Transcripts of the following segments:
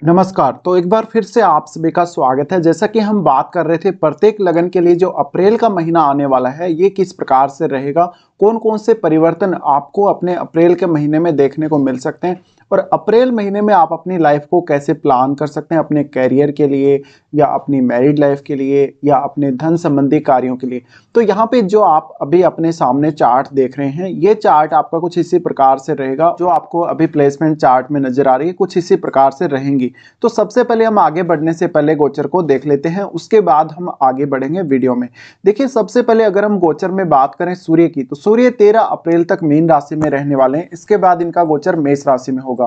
नमस्कार। तो एक बार फिर से आप सभी का स्वागत है। जैसा कि हम बात कर रहे थे प्रत्येक लगन के लिए जो अप्रैल का महीना आने वाला है, ये किस प्रकार से रहेगा, कौन-कौन से परिवर्तन आपको अपने अप्रैल के महीने में देखने को मिल सकते हैं और अप्रैल महीने में आप अपनी लाइफ को कैसे प्लान कर सकते हैं अपने करियर के लिए या अपनी मैरिड लाइफ के लिए या अपने धन संबंधी कार्यों के लिए। तो यहाँ पे जो आप अभी अपने सामने चार्ट देख रहे हैं, ये चार्ट आपका कुछ इसी प्रकार से रहेगा। जो आपको अभी प्लेसमेंट चार्ट में नज़र आ रही है, कुछ इसी प्रकार से रहेंगी। तो सबसे पहले हम आगे बढ़ने से पहले गोचर को देख लेते हैं, उसके बाद हम आगे बढ़ेंगे वीडियो में। देखिए, सबसे पहले अगर हम गोचर में बात करें सूर्य की, तो सूर्य 13 अप्रैल तक मीन राशि में रहने वाले हैं। इसके बाद इनका गोचर मेष राशि में होगा।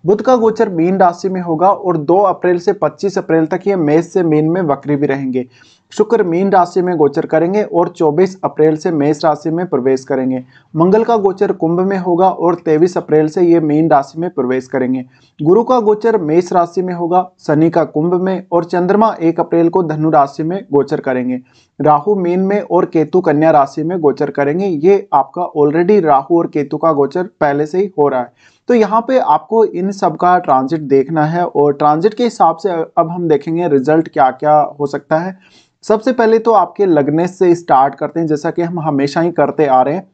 बुध का गोचर मीन राशि में होगा और 2 अप्रैल से 25 अप्रैल तक ये मेष से मीन में वक्री भी रहेंगे। शुक्र मीन राशि में गोचर करेंगे और 24 अप्रैल से मेष राशि में प्रवेश करेंगे। मंगल का गोचर कुंभ में होगा और 23 अप्रैल से ये मीन राशि में प्रवेश करेंगे। गुरु का गोचर मेष राशि में होगा, शनि का कुंभ में और चंद्रमा 1 अप्रैल को धनु राशि में गोचर करेंगे। राहु मीन में और केतु कन्या राशि में गोचर करेंगे। ये आपका ऑलरेडी राहु और केतु का गोचर पहले से ही हो रहा है। तो यहाँ पे आपको इन सब का ट्रांजिट देखना है और ट्रांजिट के हिसाब से अब हम देखेंगे रिजल्ट क्या क्या हो सकता है। सबसे पहले तो आपके लग्नेश से स्टार्ट करते हैं, जैसा कि हम हमेशा ही करते आ रहे हैं।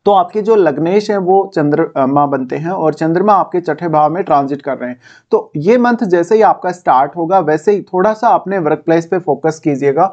तो आपके जो लग्नेश हैं वो चंद्रमा बनते हैं और चंद्रमा आपके छठे भाव में ट्रांजिट कर रहे हैं। तो ये मंथ जैसे ही आपका स्टार्ट होगा वैसे ही थोड़ा सा अपने वर्क प्लेस पे फोकस कीजिएगा।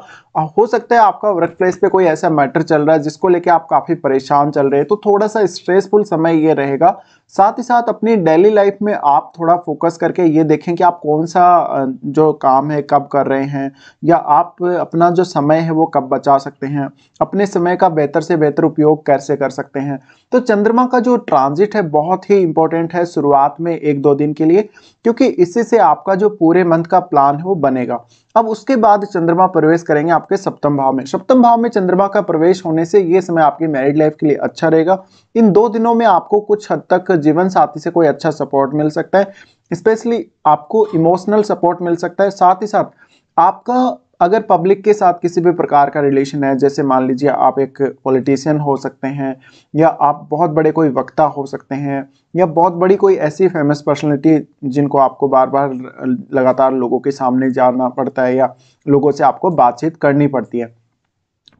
हो सकता है आपका वर्क प्लेस पे कोई ऐसा मैटर चल रहा है जिसको लेके आप काफी परेशान चल रहे हैं, तो थोड़ा सा स्ट्रेसफुल समय ये रहेगा। साथ ही साथ अपनी डेली लाइफ में आप थोड़ा फोकस करके ये देखें कि आप कौन सा जो काम है कब कर रहे हैं या आप अपना जो समय है वो कब बचा सकते हैं, अपने समय का बेहतर से बेहतर उपयोग कैसे कर सकते हैं। तो चंद्रमा का जो ट्रांजिट है बहुत ही इंपॉर्टेंट है शुरुआत में 1-2 दिन के लिए, क्योंकि इससे से आपका जो पूरे मंथ का प्लान है वो बनेगा। अब उसके बाद चंद्रमा प्रवेश करेंगे आपके सप्तम भाव में। सप्तम भाव में चंद्रमा का प्रवेश होने से ये समय आपकी मैरिड लाइफ के लिए अच्छा रहेगा। इन 2 दिनों में आपको कुछ हद तक जीवन साथी से कोई अच्छा सपोर्ट मिल सकता है, स्पेशली आपको इमोशनल सपोर्ट मिल सकता है। साथ ही साथ आपका अगर पब्लिक के साथ किसी भी प्रकार का रिलेशन है, जैसे मान लीजिए आप एक पॉलिटिशियन हो सकते हैं या आप बहुत बड़े कोई वक्ता हो सकते हैं या बहुत बड़ी कोई ऐसी फेमस पर्सनालिटी जिनको आपको बार बार लगातार लोगों के सामने जाना पड़ता है या लोगों से आपको बातचीत करनी पड़ती है,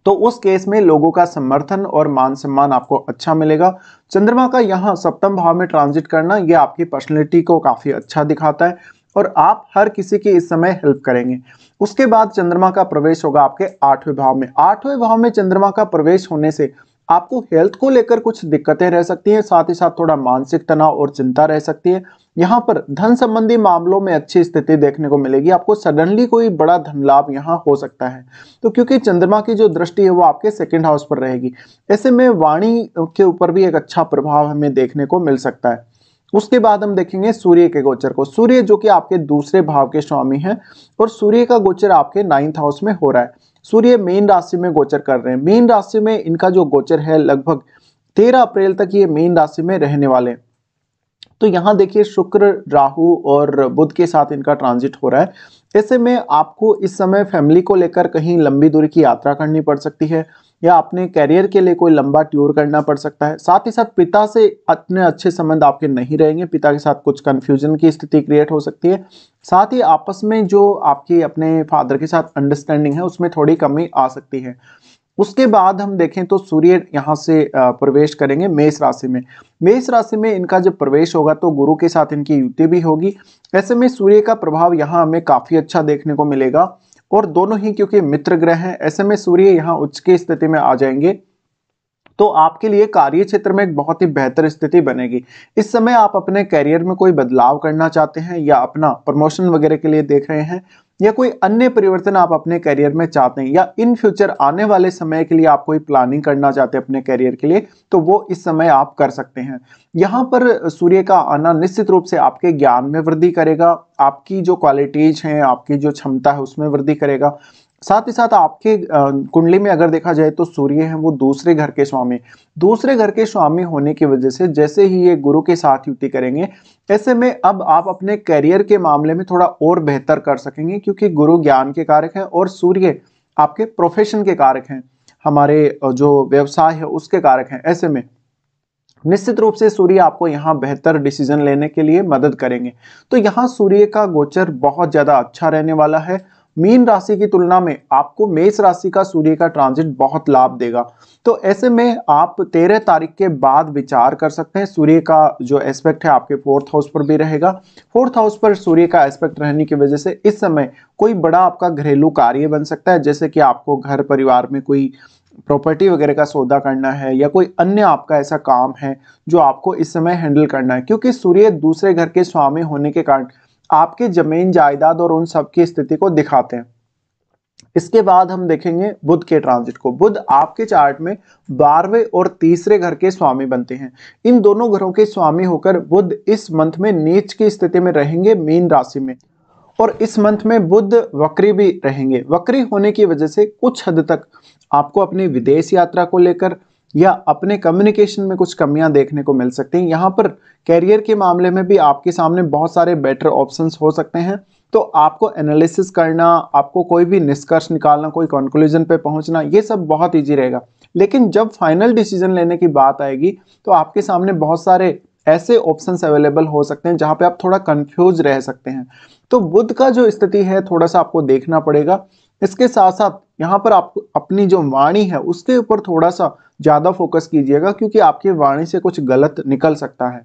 तो उस केस में लोगों का समर्थन और मान सम्मान आपको अच्छा मिलेगा। चंद्रमा का यहाँ सप्तम भाव में ट्रांजिट करना ये आपकी पर्सनैलिटी को काफी अच्छा दिखाता है और आप हर किसी की इस समय हेल्प करेंगे। उसके बाद चंद्रमा का प्रवेश होगा आपके 8वें भाव में। 8वें भाव में चंद्रमा का प्रवेश होने से आपको हेल्थ को लेकर कुछ दिक्कतें रह सकती हैं, साथ ही साथ थोड़ा मानसिक तनाव और चिंता रह सकती है। यहाँ पर धन संबंधी मामलों में अच्छी स्थिति देखने को मिलेगी। आपको सडनली कोई बड़ा धन लाभ यहाँ हो सकता है, तो क्योंकि चंद्रमा की जो दृष्टि है वो आपके सेकंड हाउस पर रहेगी, ऐसे में वाणी के ऊपर भी एक अच्छा प्रभाव हमें देखने को मिल सकता है। उसके बाद हम देखेंगे सूर्य के गोचर को। सूर्य जो कि आपके दूसरे भाव के स्वामी हैं और सूर्य का गोचर आपके 9th हाउस में हो रहा है। सूर्य मीन राशि में गोचर कर रहे हैं। मीन राशि में इनका जो गोचर है लगभग 13 अप्रैल तक ये मीन राशि में रहने वाले हैं। तो यहाँ देखिए शुक्र, राहु और बुध के साथ इनका ट्रांजिट हो रहा है। ऐसे में आपको इस समय फैमिली को लेकर कहीं लंबी दूरी की यात्रा करनी पड़ सकती है या अपने करियर के लिए कोई लंबा टूर करना पड़ सकता है। साथ ही साथ पिता से इतने अच्छे संबंध आपके नहीं रहेंगे, पिता के साथ कुछ कंफ्यूजन की स्थिति क्रिएट हो सकती है। साथ ही आपस में जो आपकी अपने फादर के साथ अंडरस्टैंडिंग है उसमें थोड़ी कमी आ सकती है। उसके बाद हम देखें तो सूर्य यहाँ से प्रवेश करेंगे मेष राशि में। मेष राशि में इनका जब प्रवेश होगा तो गुरु के साथ इनकी युति भी होगी। ऐसे में सूर्य का प्रभाव यहाँ हमें काफी अच्छा देखने को मिलेगा और दोनों ही क्योंकि मित्र ग्रह हैं, ऐसे में सूर्य यहाँ उच्च की स्थिति में आ जाएंगे तो आपके लिए कार्य क्षेत्र में एक बहुत ही बेहतर स्थिति बनेगी। इस समय आप अपने करियर में कोई बदलाव करना चाहते हैं या अपना प्रमोशन वगैरह के लिए देख रहे हैं या कोई अन्य परिवर्तन आप अपने करियर में चाहते हैं या इन फ्यूचर आने वाले समय के लिए आप कोई प्लानिंग करना चाहते हैं अपने करियर के लिए, तो वो इस समय आप कर सकते हैं। यहाँ पर सूर्य का आना निश्चित रूप से आपके ज्ञान में वृद्धि करेगा, आपकी जो क्वालिटीज हैं, आपकी जो क्षमता है उसमें वृद्धि करेगा। साथ ही साथ आपके कुंडली में अगर देखा जाए तो सूर्य है वो दूसरे घर के स्वामी। दूसरे घर के स्वामी होने की वजह से जैसे ही ये गुरु के साथ युति करेंगे, ऐसे में अब आप अपने करियर के मामले में थोड़ा और बेहतर कर सकेंगे, क्योंकि गुरु ज्ञान के कारक हैं और सूर्य आपके प्रोफेशन के कारक हैं, हमारे जो व्यवसाय है उसके कारक हैं। ऐसे में निश्चित रूप से सूर्य आपको यहाँ बेहतर डिसीजन लेने के लिए मदद करेंगे। तो यहाँ सूर्य का गोचर बहुत ज्यादा अच्छा रहने वाला है। मीन राशि की तुलना में आपको मेष राशि का सूर्य का ट्रांजिट बहुत लाभ देगा। तो ऐसे में आप 13 तारीख के बाद विचार कर सकते हैं। सूर्य का जो एस्पेक्ट है आपके 4th हाउस पर भी रहेगा। 4th हाउस पर सूर्य का एस्पेक्ट रहने की वजह से इस समय कोई बड़ा आपका घरेलू कार्य बन सकता है, जैसे कि आपको घर परिवार में कोई प्रॉपर्टी वगैरह का सौदा करना है या कोई अन्य आपका ऐसा काम है जो आपको इस समय हैंडल करना है, क्योंकि सूर्य दूसरे घर के स्वामी होने के कारण आपके जमीन जायदाद और उन सब की स्थिति को दिखाते हैं। इसके बाद हम देखेंगे बुध के ट्रांजिट को। बुध आपके चार्ट में 12वें और तीसरे घर के स्वामी बनते हैं। इन दोनों घरों के स्वामी होकर बुध इस मंथ में नीच की स्थिति में रहेंगे मीन राशि में, और इस मंथ में बुध वक्री भी रहेंगे। वक्री होने की वजह से कुछ हद तक आपको अपनी विदेश यात्रा को लेकर या अपने कम्युनिकेशन में कुछ कमियां देखने को मिल सकती हैं। यहाँ पर कैरियर के मामले में भी आपके सामने बहुत सारे बेटर ऑप्शंस हो सकते हैं। तो आपको एनालिसिस करना, आपको कोई भी निष्कर्ष निकालना, कोई कंक्लूजन पे पहुंचना, ये सब बहुत ईजी रहेगा। लेकिन जब फाइनल डिसीजन लेने की बात आएगी तो आपके सामने बहुत सारे ऐसे ऑप्शंस अवेलेबल हो सकते हैं जहां पे आप थोड़ा कंफ्यूज रह सकते हैं। तो बुध का जो स्थिति है थोड़ा सा आपको देखना पड़ेगा। इसके साथ साथ यहाँ पर आप अपनी जो वाणी है उसके ऊपर थोड़ा सा ज्यादा फोकस कीजिएगा, क्योंकि आपकी वाणी से कुछ गलत निकल सकता है,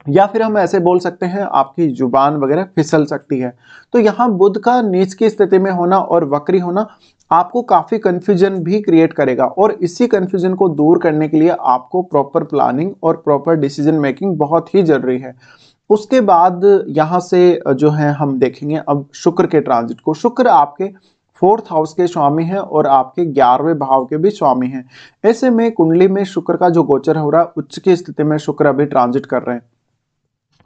या फिर हम ऐसे बोल सकते हैं आपकी जुबान वगैरह फिसल सकती है। तो यहाँ बुध का नीच की स्थिति में होना और वक्री होना आपको काफी कंफ्यूजन भी क्रिएट करेगा, और इसी कंफ्यूजन को दूर करने के लिए आपको प्रॉपर प्लानिंग और प्रॉपर डिसीजन मेकिंग बहुत ही जरूरी है। उसके बाद यहाँ से जो है हम देखेंगे अब शुक्र के ट्रांजिट को। शुक्र आपके 4th हाउस के स्वामी हैं और आपके 11वें भाव के भी स्वामी हैं। ऐसे में कुंडली में शुक्र का जो गोचर हो रहा है, उच्च की स्थिति में शुक्र अभी ट्रांजिट कर रहे हैं।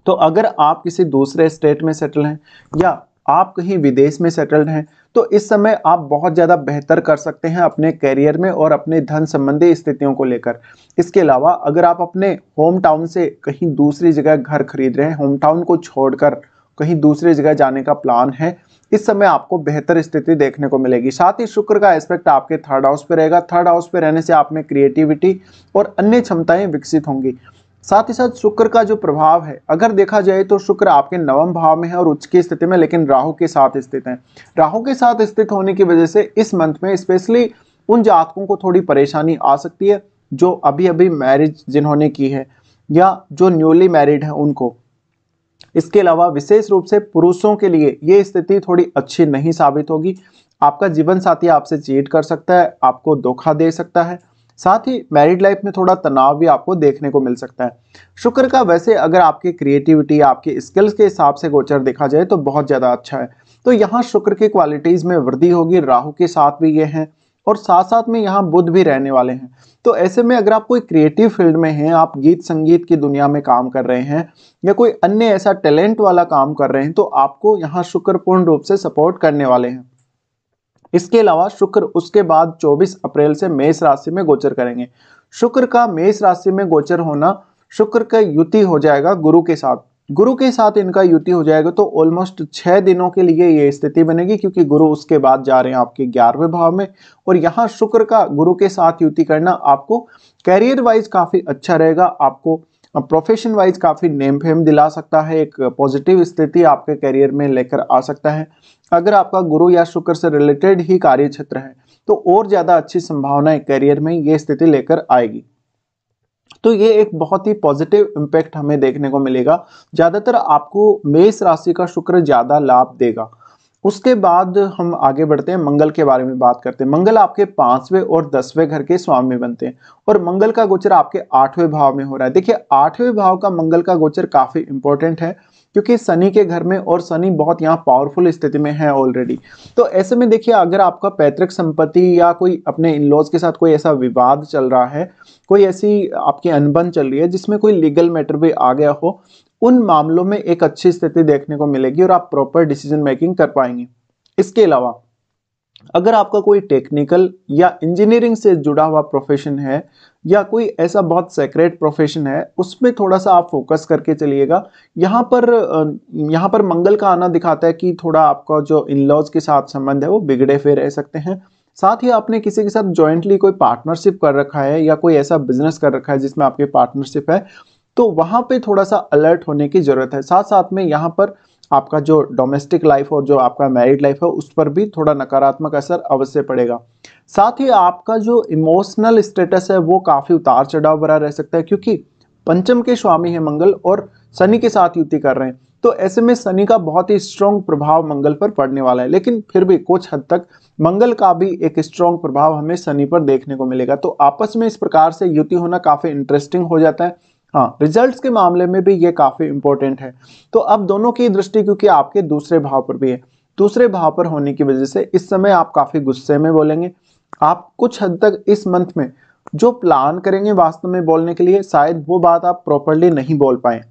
तो अगर आप किसी दूसरे स्टेट में सेटल हैं या आप कहीं विदेश में सेटल्ड हैं, तो इस समय आप बहुत ज्यादा बेहतर कर सकते हैं अपने करियर में और अपने धन संबंधी स्थितियों को लेकर। इसके अलावा अगर आप अपने होम टाउन से कहीं दूसरी जगह घर खरीद रहे हैं, होम टाउन को छोड़कर कहीं दूसरी जगह जाने का प्लान है, इस समय आपको बेहतर स्थिति देखने को मिलेगी। साथ ही शुक्र का एस्पेक्ट आपके 3rd हाउस पे रहेगा। 3rd हाउस पे रहने से आप में क्रिएटिविटी और अन्य क्षमताएं विकसित होंगी। साथ ही साथ शुक्र का जो प्रभाव है अगर देखा जाए तो शुक्र आपके 9वें भाव में है और उच्च की स्थिति में, लेकिन राहु के साथ स्थित है। राहु के साथ स्थित होने की वजह से इस मंथ में स्पेशली उन जातकों को थोड़ी परेशानी आ सकती है जो अभी अभी मैरिज जिन्होंने की है या जो न्यूली मैरिड है उनको। इसके अलावा विशेष रूप से पुरुषों के लिए ये स्थिति थोड़ी अच्छी नहीं साबित होगी। आपका जीवन साथी आपसे चीट कर सकता है, आपको धोखा दे सकता है। साथ ही मैरिड लाइफ में थोड़ा तनाव भी आपको देखने को मिल सकता है। शुक्र का वैसे अगर आपकी क्रिएटिविटी, आपके स्किल्स के हिसाब से गोचर देखा जाए तो बहुत ज्यादा अच्छा है। तो यहाँ शुक्र की क्वालिटीज में वृद्धि होगी। राहु के साथ भी ये हैं और साथ साथ में यहाँ बुध भी रहने वाले हैं। तो ऐसे में अगर आप कोई क्रिएटिव फील्ड में हैं, आप गीत संगीत की दुनिया में काम कर रहे हैं या कोई अन्य ऐसा टैलेंट वाला काम कर रहे हैं, तो आपको यहाँ शुक्र पूर्ण रूप से सपोर्ट करने वाले हैं। इसके अलावा शुक्र उसके बाद 24 अप्रैल से मेष राशि में गोचर करेंगे। शुक्र का मेष राशि में गोचर होना, शुक्र का युति हो जाएगा गुरु के साथ। गुरु के साथ इनका युति हो जाएगा तो ऑलमोस्ट 6 दिनों के लिए ये स्थिति बनेगी, क्योंकि गुरु उसके बाद जा रहे हैं आपके 11वें भाव में। और यहाँ शुक्र का गुरु के साथ युति करना आपको कैरियर वाइज काफी अच्छा रहेगा, आपको प्रोफेशन वाइज काफी नेम फेम दिला सकता है, एक पॉजिटिव स्थिति आपके करियर में लेकर आ सकता है। अगर आपका गुरु या शुक्र से रिलेटेड ही कार्य क्षेत्र है तो और ज्यादा अच्छी संभावनाएं करियर में ये स्थिति लेकर आएगी। तो ये एक बहुत ही पॉजिटिव इम्पैक्ट हमें देखने को मिलेगा। ज्यादातर आपको मेष राशि का शुक्र ज्यादा लाभ देगा। उसके बाद हम आगे बढ़ते हैं, मंगल के बारे में बात करते हैं। मंगल आपके 5वें और 10वें घर के स्वामी बनते हैं और मंगल का गोचर आपके 8वें भाव में हो रहा है। देखिए 8वें भाव का मंगल का गोचर काफी इंपॉर्टेंट है, क्योंकि शनि के घर में, और शनि बहुत यहाँ पावरफुल स्थिति में है ऑलरेडी। तो ऐसे में देखिए अगर आपका पैतृक संपत्ति या कोई अपने इन लॉज के साथ कोई ऐसा विवाद चल रहा है, कोई ऐसी आपकी अनबन चल रही है जिसमें कोई लीगल मैटर भी आ गया हो, उन मामलों में एक अच्छी स्थिति देखने को मिलेगी और आप प्रॉपर डिसीजन मेकिंग कर पाएंगे। इसके अलावा अगर आपका कोई टेक्निकल या इंजीनियरिंग से जुड़ा हुआ प्रोफेशन है या कोई ऐसा बहुत सेक्रेट प्रोफेशन है, उसमें थोड़ा सा आप फोकस करके चलिएगा। यहाँ पर मंगल का आना दिखाता है कि थोड़ा आपका जो इन लॉज के साथ संबंध है वो बिगड़े हुए रह सकते हैं। साथ ही आपने किसी के साथ जॉइंटली कोई पार्टनरशिप कर रखा है या कोई ऐसा बिजनेस कर रखा है जिसमें आपकी पार्टनरशिप है, तो वहां पे थोड़ा सा अलर्ट होने की जरूरत है। साथ साथ में यहाँ पर आपका जो डोमेस्टिक लाइफ और जो आपका मैरिड लाइफ है उस पर भी थोड़ा नकारात्मक असर अवश्य पड़ेगा। साथ ही आपका जो इमोशनल स्टेटस है वो काफी उतार चढ़ाव भरा रह सकता है, क्योंकि पंचम के स्वामी है मंगल और शनि के साथ युति कर रहे हैं। तो ऐसे में शनि का बहुत ही स्ट्रॉन्ग प्रभाव मंगल पर पड़ने वाला है, लेकिन फिर भी कुछ हद तक मंगल का भी एक स्ट्रॉन्ग प्रभाव हमें शनि पर देखने को मिलेगा। तो आपस में इस प्रकार से युति होना काफी इंटरेस्टिंग हो जाता है। हाँ, रिजल्ट्स के मामले में भी ये काफी इंपॉर्टेंट है। तो अब दोनों की दृष्टि क्योंकि आपके दूसरे भाव पर भी है, दूसरे भाव पर होने की वजह से इस समय आप काफी गुस्से में बोलेंगे। आप कुछ हद तक इस मंथ में जो प्लान करेंगे वास्तव में बोलने के लिए, शायद वो बात आप प्रॉपरली नहीं बोल पाए।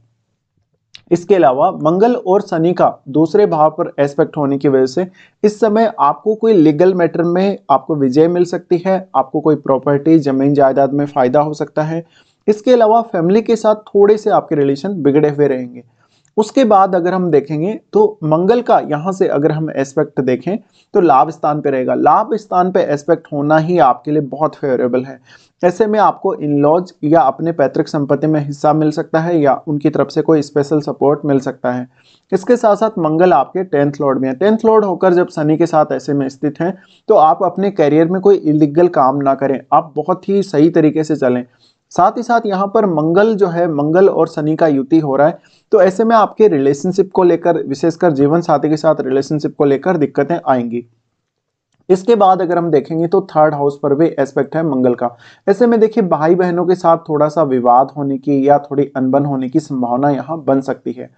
इसके अलावा मंगल और शनि का दूसरे भाव पर एस्पेक्ट होने की वजह से इस समय आपको कोई लीगल मैटर में आपको विजय मिल सकती है, आपको कोई प्रॉपर्टी जमीन जायदाद में फायदा हो सकता है। इसके अलावा फैमिली के साथ थोड़े से आपके रिलेशन बिगड़े हुए रहेंगे। उसके बाद अगर हम देखेंगे तो मंगल का यहां से अगर हम एस्पेक्ट देखें तो लाभ स्थान पे रहेगा। लाभ स्थान पे एस्पेक्ट होना ही आपके लिए बहुत फेवरेबल है। ऐसे में आपको इन लॉज या अपने पैतृक संपत्ति में हिस्सा मिल सकता है या उनकी तरफ से कोई स्पेशल सपोर्ट मिल सकता है। इसके साथ साथ मंगल आपके 10th लॉर्ड में है। 10th लॉर्ड होकर जब शनि के साथ ऐसे में स्थित है तो आप अपने करियर में कोई इलीगल काम ना करें, आप बहुत ही सही तरीके से चलें। साथ ही साथ यहाँ पर मंगल जो है, मंगल और शनि का युति हो रहा है, तो ऐसे में आपके रिलेशनशिप को लेकर, विशेषकर जीवन साथी के साथ रिलेशनशिप को लेकर दिक्कतें आएंगी। इसके बाद अगर हम देखेंगे तो 3rd हाउस पर भी एस्पेक्ट है मंगल का। ऐसे में देखिए भाई बहनों के साथ थोड़ा सा विवाद होने की या थोड़ी अनबन होने की संभावना यहाँ बन सकती है।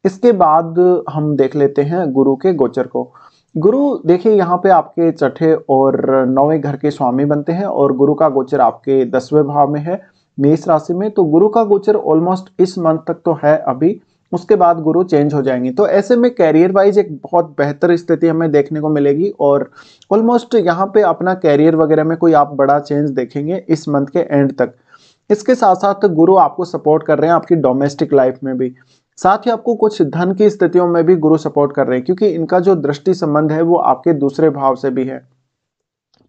इसके बाद हम देख लेते हैं गुरु के गोचर को। गुरु देखिए यहाँ पे आपके छठे और 9वें घर के स्वामी बनते हैं और गुरु का गोचर आपके 10वें भाव में है, मेष राशि में। तो गुरु का गोचर ऑलमोस्ट इस मंथ तक तो है अभी, उसके बाद गुरु चेंज हो जाएंगे। तो ऐसे में कैरियर वाइज एक बहुत बेहतर स्थिति हमें देखने को मिलेगी और ऑलमोस्ट यहाँ पे अपना कैरियर वगैरह में कोई आप बड़ा चेंज देखेंगे इस मंथ के एंड तक। इसके साथ साथ गुरु आपको सपोर्ट कर रहे हैं आपकी डोमेस्टिक लाइफ में भी। साथ ही आपको कुछ धन की स्थितियों में भी गुरु सपोर्ट कर रहे हैं, क्योंकि इनका जो दृष्टि संबंध है वो आपके दूसरे भाव से भी है।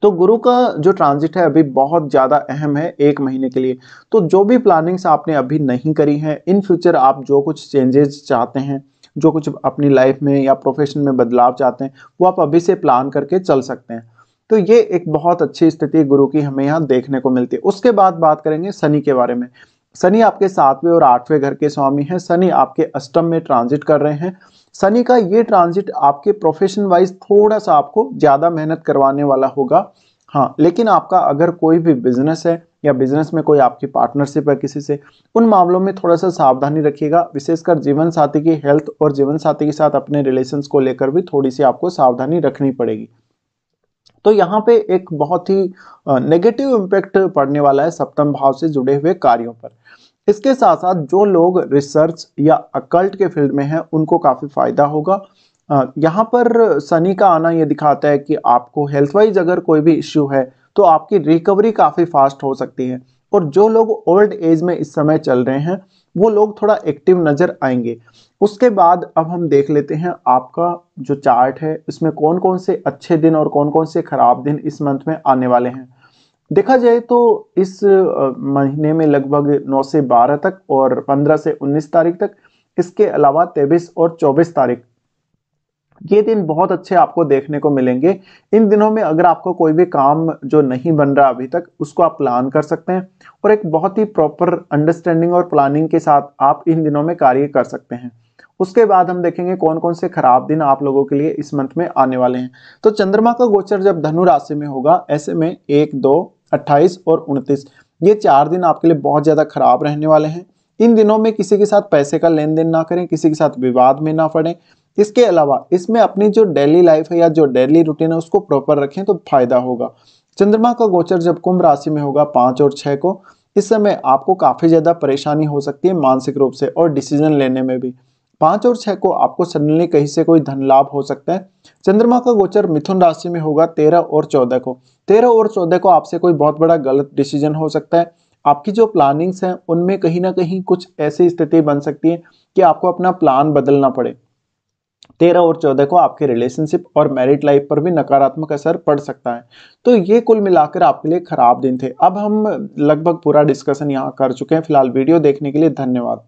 तो गुरु का जो ट्रांजिट है अभी बहुत ज्यादा अहम है 1 महीने के लिए। तो जो भी प्लानिंग्स आपने अभी नहीं करी हैं, इन फ्यूचर आप जो कुछ चेंजेस चाहते हैं, जो कुछ अपनी लाइफ में या प्रोफेशन में बदलाव चाहते हैं, वो आप अभी से प्लान करके चल सकते हैं। तो ये एक बहुत अच्छी स्थिति गुरु की हमें यहाँ देखने को मिलती है। उसके बाद बात करेंगे शनि के बारे में। शनि आपके 7वें और 8वें घर के स्वामी हैं। शनि आपके अष्टम में ट्रांजिट कर रहे हैं। शनि का ये ट्रांजिट आपके प्रोफेशन वाइज थोड़ा सा आपको ज्यादा मेहनत करवाने वाला होगा। हाँ, लेकिन आपका अगर कोई भी बिजनेस है या बिजनेस में कोई आपकी पार्टनरशिप है किसी से, उन मामलों में थोड़ा सा सावधानी रखिएगा। विशेषकर जीवन साथी की हेल्थ और जीवन साथी के साथ अपने रिलेशंस को लेकर भी थोड़ी सी आपको सावधानी रखनी पड़ेगी। तो यहाँ पे एक बहुत ही नेगेटिव इम्पैक्ट पड़ने वाला है सप्तम भाव से जुड़े हुए कार्यों पर। इसके साथ साथ जो लोग रिसर्च या अकल्ट के फील्ड में हैं उनको काफी फायदा होगा। यहाँ पर शनि का आना ये दिखाता है कि आपको हेल्थ वाइज अगर कोई भी इश्यू है तो आपकी रिकवरी काफी फास्ट हो सकती है। और जो लोग ओल्ड एज में इस समय चल रहे हैं वो लोग थोड़ा एक्टिव नजर आएंगे। उसके बाद अब हम देख लेते हैं आपका जो चार्ट है इसमें कौन कौन से अच्छे दिन और कौन कौन से खराब दिन इस मंथ में आने वाले हैं। देखा जाए तो इस महीने में लगभग 9 से 12 तक और 15 से 19 तारीख तक, इसके अलावा 23 और 24 तारीख, ये दिन बहुत अच्छे आपको देखने को मिलेंगे। इन दिनों में अगर आपको कोई भी काम जो नहीं बन रहा अभी तक उसको आप प्लान कर सकते हैं और एक बहुत ही प्रॉपर अंडरस्टैंडिंग और प्लानिंग के साथ आप इन दिनों में कार्य कर सकते हैं। उसके बाद हम देखेंगे कौन कौन से खराब दिन आप लोगों के लिए इस मंथ में आने वाले हैं। तो चंद्रमा का गोचर जब धनु राशि में होगा, ऐसे में 1, 2, 28 और 29, ये 4 दिन आपके लिए बहुत ज्यादा खराब रहने वाले हैं। इन दिनों में किसी के साथ पैसे का लेन देन ना करें, किसी के साथ विवाद में ना पड़े। इसके अलावा इसमें अपनी जो डेली लाइफ है या जो डेली रूटीन है उसको प्रॉपर रखें तो फायदा होगा। चंद्रमा का गोचर जब कुंभ राशि में होगा 5 और 6 को, इस समय आपको काफी ज्यादा परेशानी हो सकती है मानसिक रूप से और डिसीजन लेने में भी। 5 और 6 को आपको सडनली कहीं से कोई धन लाभ हो सकता है। चंद्रमा का गोचर मिथुन राशि में होगा 13 और 14 को। 13 और 14 को आपसे कोई बहुत बड़ा गलत डिसीजन हो सकता है। आपकी जो प्लानिंग्स हैं उनमें कहीं ना कहीं कुछ ऐसी स्थिति बन सकती है कि आपको अपना प्लान बदलना पड़े। 13 और 14 को आपके रिलेशनशिप और मैरिड लाइफ पर भी नकारात्मक असर पड़ सकता है। तो ये कुल मिलाकर आपके लिए खराब दिन थे। अब हम लगभग पूरा डिस्कशन यहाँ कर चुके हैं। फिलहाल वीडियो देखने के लिए धन्यवाद।